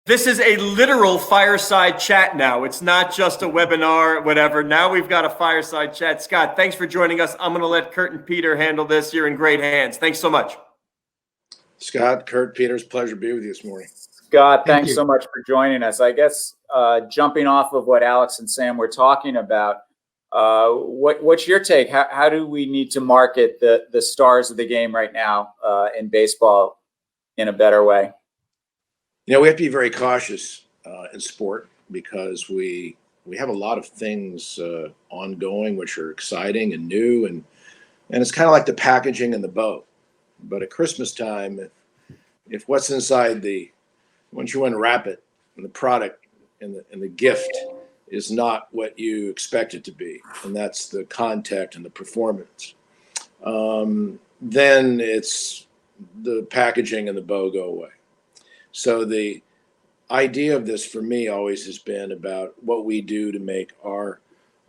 This is a literal fireside chat now. It's not just a webinar, whatever. Now we've got a fireside chat. Scott, thanks for joining us. I'm going to let Kurt and Peter handle this. You're in great hands. Thanks so much. Scott, Kurt, Peter's pleasure to be with you this morning. Scott, thanks so much for joining us. I guess jumping off of what Alex and Sam were talking about, what's your take? How do we need to market the stars of the game right now in baseball in a better way? You know, we have to be very cautious in sport because we have a lot of things ongoing which are exciting and new, and it's kind of like the packaging and the bow. But at Christmas time, if what's inside once you unwrap it and the product and the gift is not what you expect it to be, and that's the contact and the performance, then it's the packaging and the bow go away. So the idea of this for me always has been about what we do to make our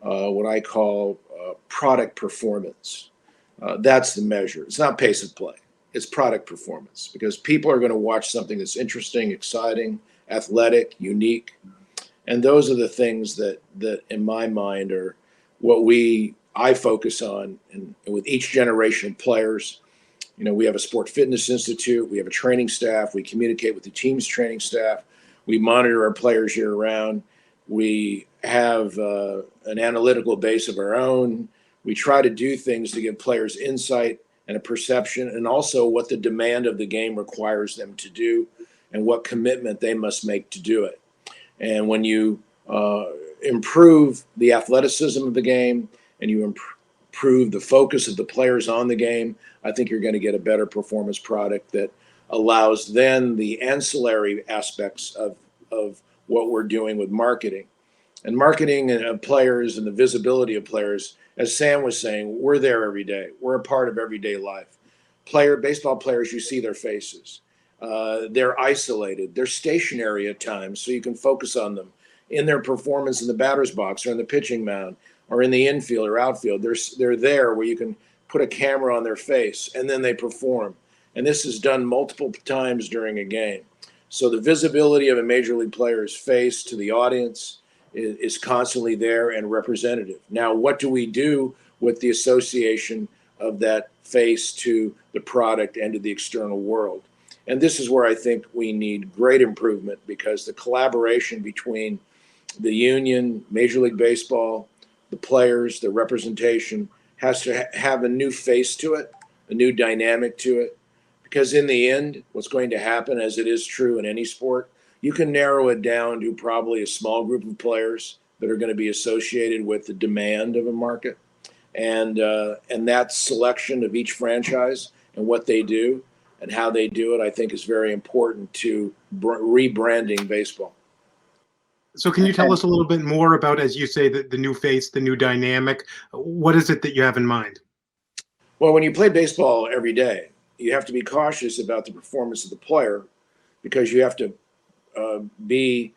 what I call product performance. That's the measure. It's not pace of play. It's product performance, because people are going to watch something that's interesting, exciting, athletic, unique. And those are the things that in my mind are what I focus on. And with each generation of players, you know, we have a sport fitness institute, we have a training staff, we communicate with the team's training staff, we monitor our players year round, we have an analytical base of our own. We try to do things to give players insight and a perception, and also what the demand of the game requires them to do and what commitment they must make to do it. And when you improve the athleticism of the game and you improve the focus of the players on the game, I think you're going to get a better performance product that allows then the ancillary aspects of what we're doing with marketing. And marketing of players and the visibility of players, as Sam was saying, we're there every day. We're a part of everyday life. Baseball players, you see their faces. They're isolated. They're stationary at times, so you can focus on them in their performance in the batter's box or in the pitching mound or in the infield or outfield. They're there where you can put a camera on their face, and then they perform. And this is done multiple times during a game. So the visibility of a major league player's face to the audience is constantly there and representative. Now, what do we do with the association of that face to the product and to the external world? And this is where I think we need great improvement, because the collaboration between the union, Major League Baseball, the players, the representation has to have a new face to it, a new dynamic to it. Because in the end, what's going to happen, as it is true in any sport, you can narrow it down to probably a small group of players that are going to be associated with the demand of a market. And that selection of each franchise and what they do and how they do it, I think, is very important to rebranding baseball. So can you tell us a little bit more about, as you say, the new face, the new dynamic? What is it that you have in mind? Well, when you play baseball every day, you have to be cautious about the performance of the player, because you have to be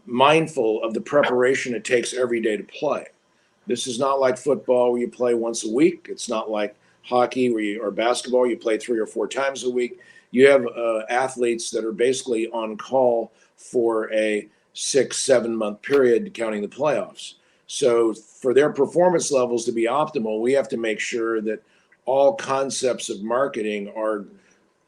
mindful of the preparation it takes every day to play. This is not like football where you play once a week. It's not like hockey or basketball, you play 3 or 4 times a week. You have athletes that are basically on call for a 6-7 month period, counting the playoffs. So for their performance levels to be optimal, we have to make sure that all concepts of marketing are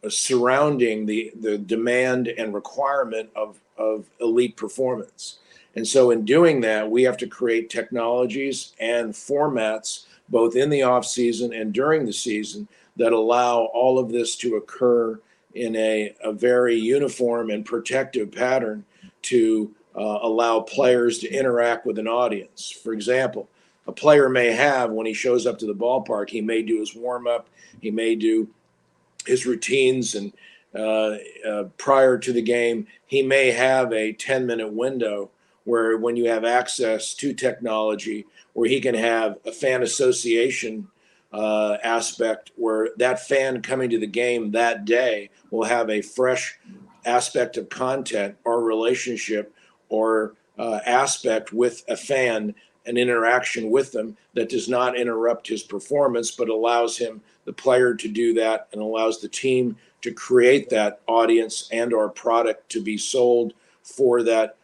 surrounding the demand and requirement of elite performance. And so in doing that, we have to create technologies and formats, both in the off season and during the season, that allow all of this to occur in a very uniform and protective pattern to allow players to interact with an audience. For example, a player may have, when he shows up to the ballpark, he may do his warm-up, he may do his routines, and prior to the game, he may have a 10-minute window where, when you have access to technology, where he can have a fan association aspect, where that fan coming to the game that day will have a fresh aspect of content or relationship or aspect with a fan, an interaction with them that does not interrupt his performance, but allows him, the player, to do that, and allows the team to create that audience and or product to be sold for that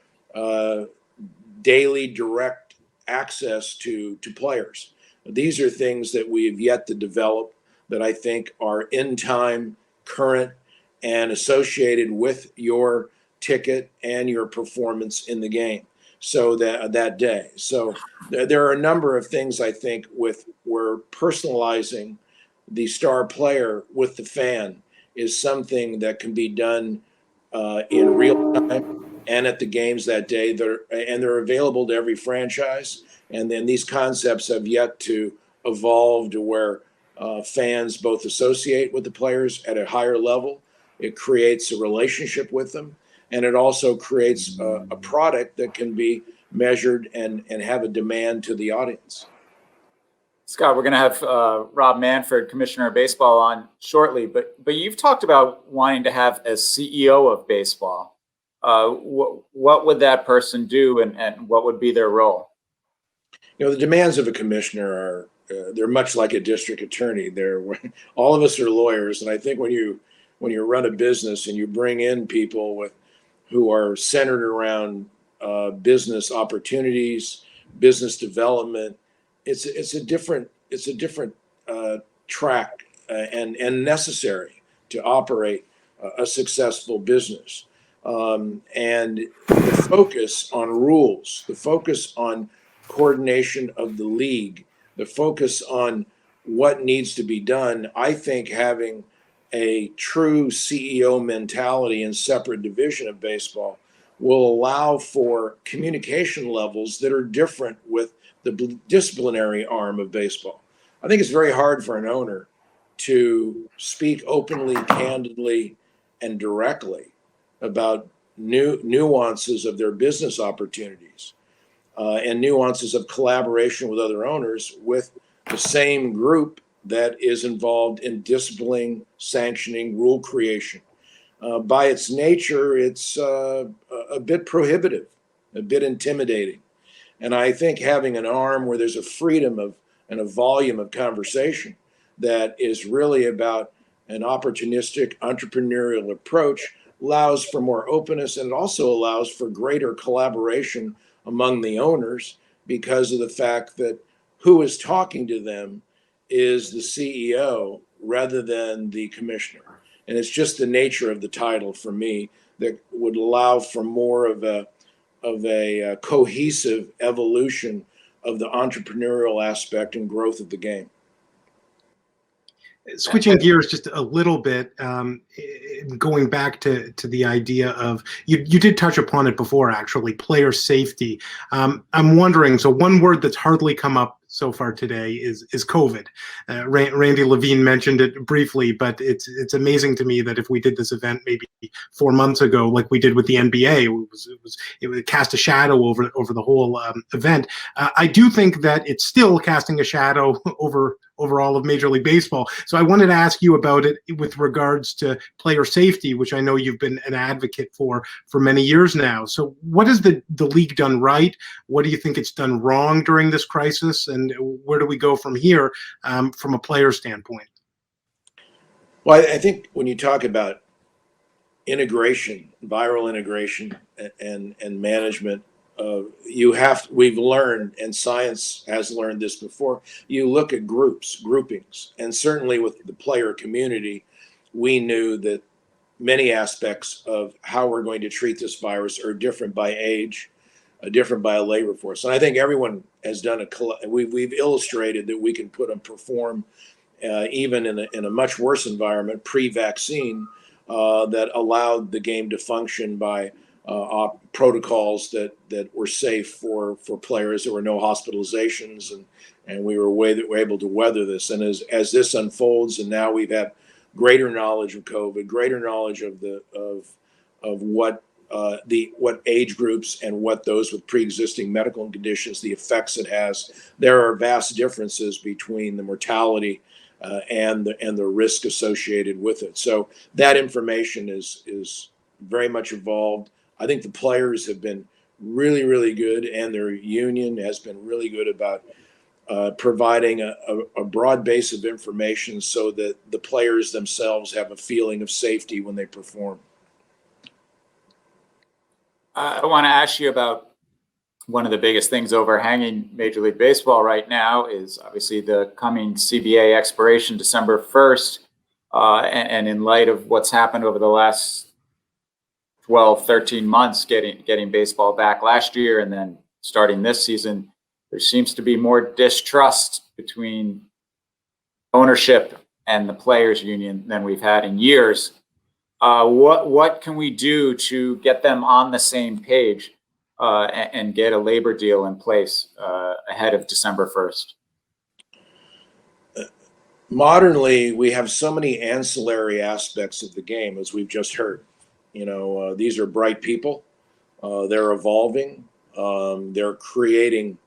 daily direct access to players. These are things that we've yet to develop that I think are in time, current, and associated with your ticket and your performance in the game. So that day. So there are a number of things I think where personalizing the star player with the fan is something that can be done in real time and at the games that day. They're available to every franchise. And then these concepts have yet to evolve to where fans both associate with the players at a higher level. It creates a relationship with them, and it also creates a product that can be measured and have a demand to the audience. Scott, we're going to have Rob Manfred, Commissioner of Baseball, on shortly, but you've talked about wanting to have a CEO of baseball. What would that person do, and what would be their role? You know, the demands of a commissioner are they're much like a district attorney. All of us are lawyers, and I think when you run a business and you bring in people who are centered around business opportunities, business development, it's a different track and necessary to operate a successful business. And the focus on rules, the focus on coordination of the league, the focus on what needs to be done, I think having a true CEO mentality and separate division of baseball will allow for communication levels that are different with the disciplinary arm of baseball. I think it's very hard for an owner to speak openly, candidly, and directly about nuances of their business opportunities and nuances of collaboration with other owners with the same group that is involved in disciplining, sanctioning, rule creation. By its nature, it's a bit prohibitive, a bit intimidating. And I think having an arm where there's a freedom of and a volume of conversation that is really about an opportunistic entrepreneurial approach allows for more openness, and it also allows for greater collaboration among the owners because of the fact that who is talking to them is the CEO rather than the commissioner. And it's just the nature of the title for me that would allow for more of a cohesive evolution of the entrepreneurial aspect and growth of the game. Switching gears just a little bit, going back to the idea of, you did touch upon it before, actually, player safety. I'm wondering, so one word that's hardly come up so far today is COVID. Randy Levine mentioned it briefly, but it's amazing to me that if we did this event maybe 4 months ago, like we did with the NBA, it would cast a shadow over the whole event. I do think that it's still casting a shadow over all of Major League Baseball. So I wanted to ask you about it with regards to player safety, which I know you've been an advocate for many years now. So what has the league done right? What do you think it's done wrong during this crisis? And where do we go from here from a player standpoint? Well, I think when you talk about integration, viral integration and management, we've learned, and science has learned this before, you look at groupings, and certainly with the player community, we knew that many aspects of how we're going to treat this virus are different by age, different by a labor force. And I think everyone has done we've illustrated that we can perform even in a much worse environment pre-vaccine that allowed the game to function by protocols that were safe for players. There were no hospitalizations, and we were able to weather this. And as this unfolds, and now we've had greater knowledge of COVID, greater knowledge of what age groups and what those with pre-existing medical conditions, the effects it has. There are vast differences between the mortality and the risk associated with it. So that information is very much evolved. I think the players have been really, really good, and their union has been really good about providing a broad base of information so that the players themselves have a feeling of safety when they perform. I want to ask you about one of the biggest things overhanging Major League Baseball right now is obviously the coming CBA expiration December 1st. And in light of what's happened over the last 12, 13 months, getting baseball back last year and then starting this season, there seems to be more distrust between ownership and the players union than we've had in years. What can we do to get them on the same page and get a labor deal in place ahead of December 1st? Modernly, we have so many ancillary aspects of the game, as we've just heard. These are bright people. They're evolving. They're creating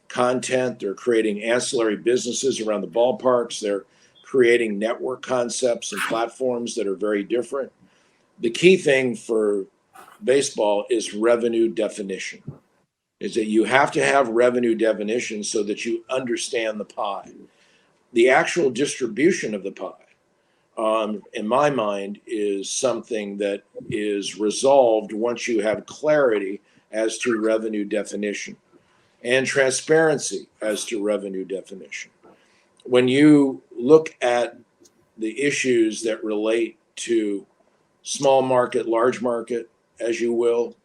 content. They're creating ancillary businesses around the ballparks. They're creating network concepts and platforms that are very different. The key thing for baseball is revenue definition, is that you have to have revenue definition so that you understand the pie. The actual distribution of the pie, in my mind, is something that is resolved once you have clarity as to revenue definition and transparency as to revenue definition. When you look at the issues that relate to small market, large market, as you will,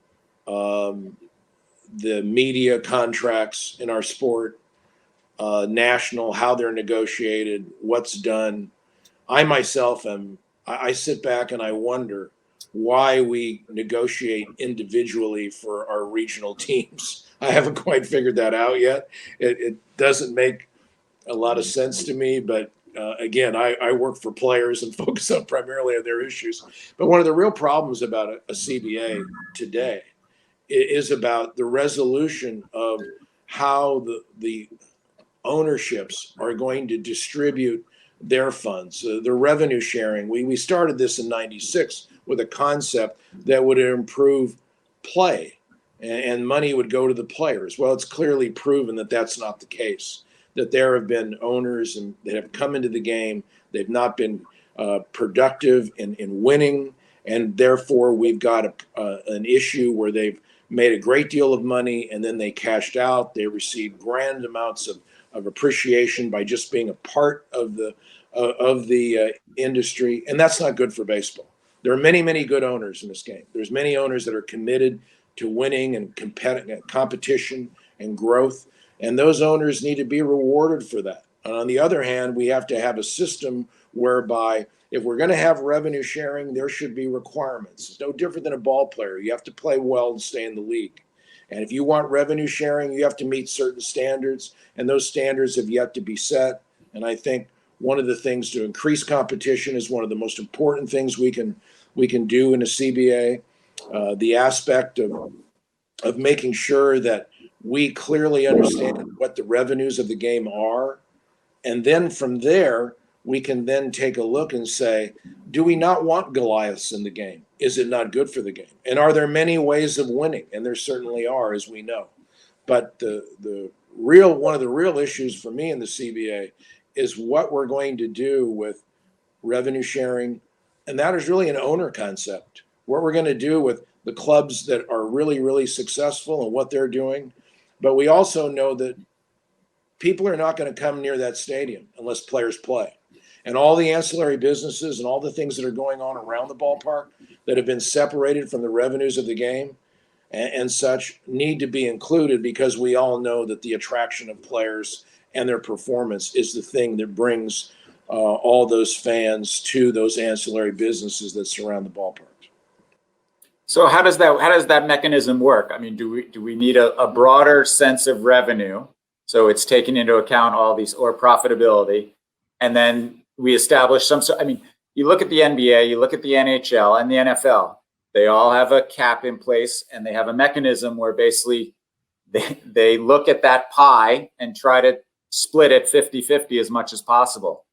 the media contracts in our sport, national, how they're negotiated, what's done. I myself I sit back and I wonder why we negotiate individually for our regional teams. I haven't quite figured that out yet. It doesn't make a lot of sense to me, but again, I work for players and focus on primarily on their issues. But one of the real problems about a CBA today is about the resolution of how the ownerships are going to distribute their funds, the revenue sharing. We started this in '96 with a concept that would improve play and money would go to the players. Well, it's clearly proven that that's not the case, that there have been owners that have come into the game. They've not been productive in winning. And therefore, we've got an issue where they've made a great deal of money and then they cashed out. They received grand amounts of appreciation by just being a part of the industry, and that's not good for baseball. There are many, many good owners in this game. There's many owners that are committed to winning and competition and growth, and those owners need to be rewarded for that. And on the other hand, we have to have a system whereby if we're going to have revenue sharing, there should be requirements. It's no different than a ball player. You have to play well and stay in the league. And if you want revenue sharing, you have to meet certain standards, and those standards have yet to be set. And I think one of the things to increase competition is one of the most important things we can do in a CBA. The aspect of making sure that we clearly understand what the revenues of the game are, and then from there we can then take a look and say, do we not want Goliaths in the game? Is it not good for the game? And are there many ways of winning? And there certainly are, as we know. But one of the real issues for me in the CBA is what we're going to do with revenue sharing. And that is really an owner concept. What we're going to do with the clubs that are really, really successful and what they're doing. But we also know that people are not going to come near that stadium unless players play. And all the ancillary businesses and all the things that are going on around the ballpark that have been separated from the revenues of the game and such need to be included, because we all know that the attraction of players and their performance is the thing that brings all those fans to those ancillary businesses that surround the ballpark. So how does that mechanism work? I mean, do we need a broader sense of revenue, so it's taking into account all these, or profitability, and then we establish some sort? I mean, you look at the NBA, you look at the NHL and the NFL. They all have a cap in place, and they have a mechanism where basically they look at that pie and try to split it 50-50 as much as possible.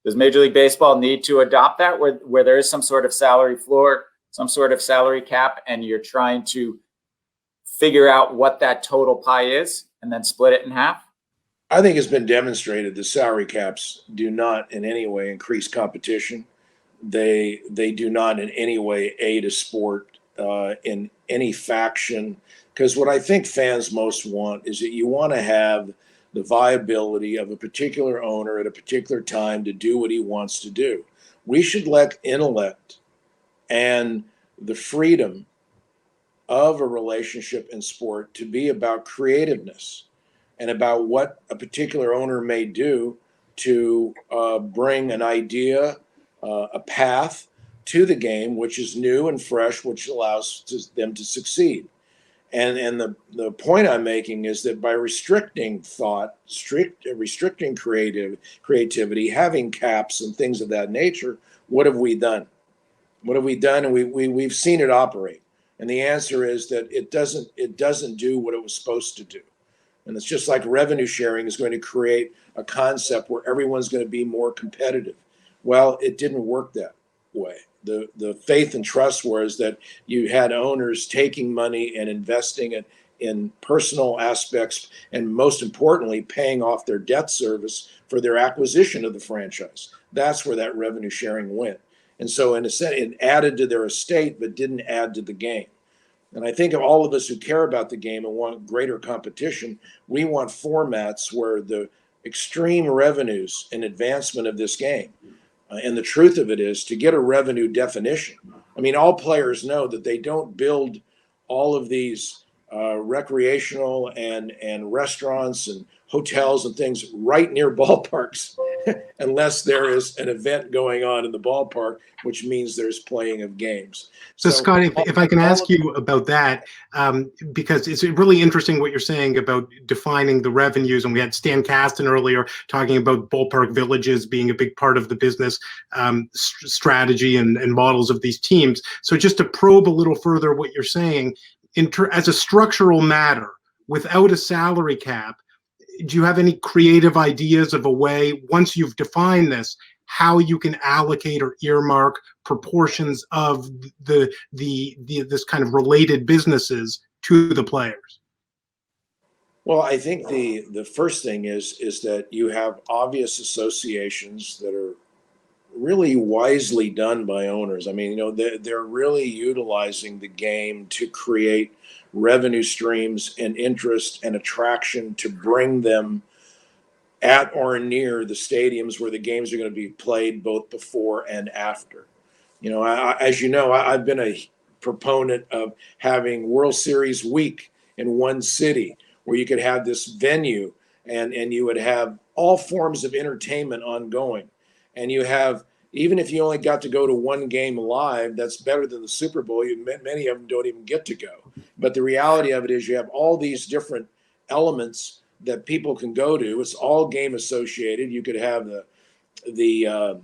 Does Major League Baseball need to adopt that, where there is some sort of salary floor, some sort of salary cap, and you're trying to figure out what that total pie is and then split it in half? I think it's been demonstrated the salary caps do not in any way increase competition. They do not in any way aid a sport in any faction, because what I think fans most want is that you want to have the viability of a particular owner at a particular time to do what he wants to do. We should let intellect and the freedom of a relationship in sport to be about creativeness and about what a particular owner may do to bring an idea, a path to the game, which is new and fresh, which allows them to succeed. And the point I'm making is that by restricting thought, restricting creativity, having caps and things of that nature, what have we done? What have we done? And we've seen it operate. And the answer is that it doesn't do what it was supposed to do. And it's just like revenue sharing is going to create a concept where everyone's going to be more competitive. Well, it didn't work that way. The faith and trust was that you had owners taking money and investing it in personal aspects, and most importantly, paying off their debt service for their acquisition of the franchise. That's where that revenue sharing went. And so in a sense, it added to their estate, but didn't add to the game. And I think of all of us who care about the game and want greater competition, we want formats where the extreme revenues and advancement of this game. And the truth of it is, to get a revenue definition, I mean, all players know that they don't build all of these recreational and restaurants and hotels and things right near ballparks unless there is an event going on in the ballpark, which means there's playing of games. So Scott, if I can ask you about that, because it's really interesting what you're saying about defining the revenues, and we had Stan Kasten earlier talking about ballpark villages being a big part of the business strategy and models of these teams. So just to probe a little further what you're saying, as a structural matter, without a salary cap, do you have any creative ideas of a way, once you've defined this, how you can allocate or earmark proportions of this kind of related businesses to the players? Well, I think the first thing is that you have obvious associations that are really wisely done by owners. I mean, you know, they're really utilizing the game to create revenue streams and interest and attraction to bring them at or near the stadiums where the games are going to be played, both before and after. You know, as you know, I've been a proponent of having World Series week in one city where you could have this venue and you would have all forms of entertainment ongoing. And you have, even if you only got to go to one game live, that's better than the Super Bowl. Many of them don't even get to go. But the reality of it is you have all these different elements that people can go to. It's all game associated. You could have the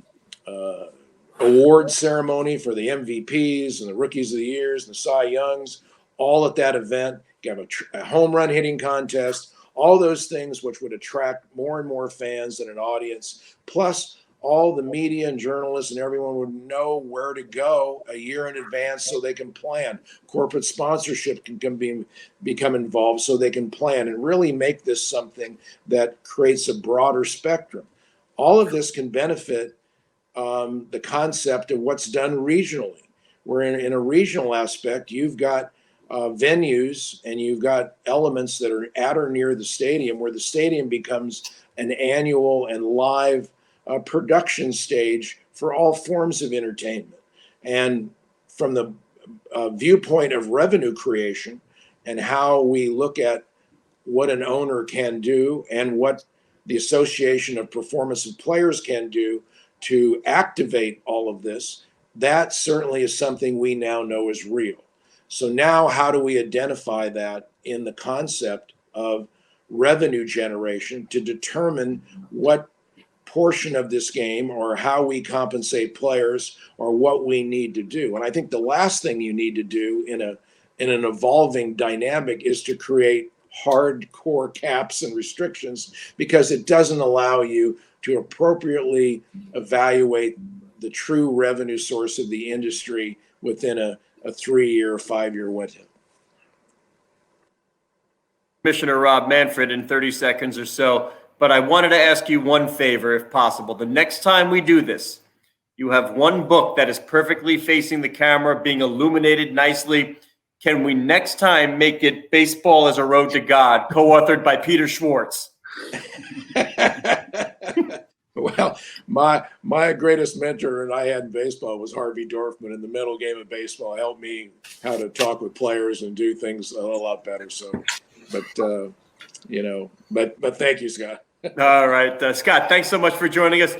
award ceremony for the MVPs and the rookies of the years and the Cy Youngs, all at that event. You have a home run hitting contest, all those things which would attract more and more fans and an audience. Plus, all the media and journalists and everyone would know where to go a year in advance so they can plan. Corporate sponsorship can become involved so they can plan and really make this something that creates a broader spectrum. All of this can benefit the concept of what's done regionally. Where in a regional aspect, you've got venues and you've got elements that are at or near the stadium, where the stadium becomes an annual and live production stage for all forms of entertainment. And from the viewpoint of revenue creation and how we look at what an owner can do and what the Association of Performance of Players can do to activate all of this, that certainly is something we now know is real. So now how do we identify that in the concept of revenue generation to determine what portion of this game or how we compensate players or what we need to do? And I think the last thing you need to do in an evolving dynamic is to create hardcore caps and restrictions, because it doesn't allow you to appropriately evaluate the true revenue source of the industry within a 3-year or 5-year window. Commissioner Rob Manfred in 30 seconds or so, but I wanted to ask you one favor, if possible. The next time we do this, You have one book that is perfectly facing the camera, being illuminated nicely. Can we next time make it Baseball as a Road to God, co-authored by Peter Schwartz? Well, my greatest mentor and I had in baseball was Harvey Dorfman. In the mental game of baseball, helped me how to talk with players and do things a lot better. So, but but thank you, Scott. All right, Scott, thanks so much for joining us.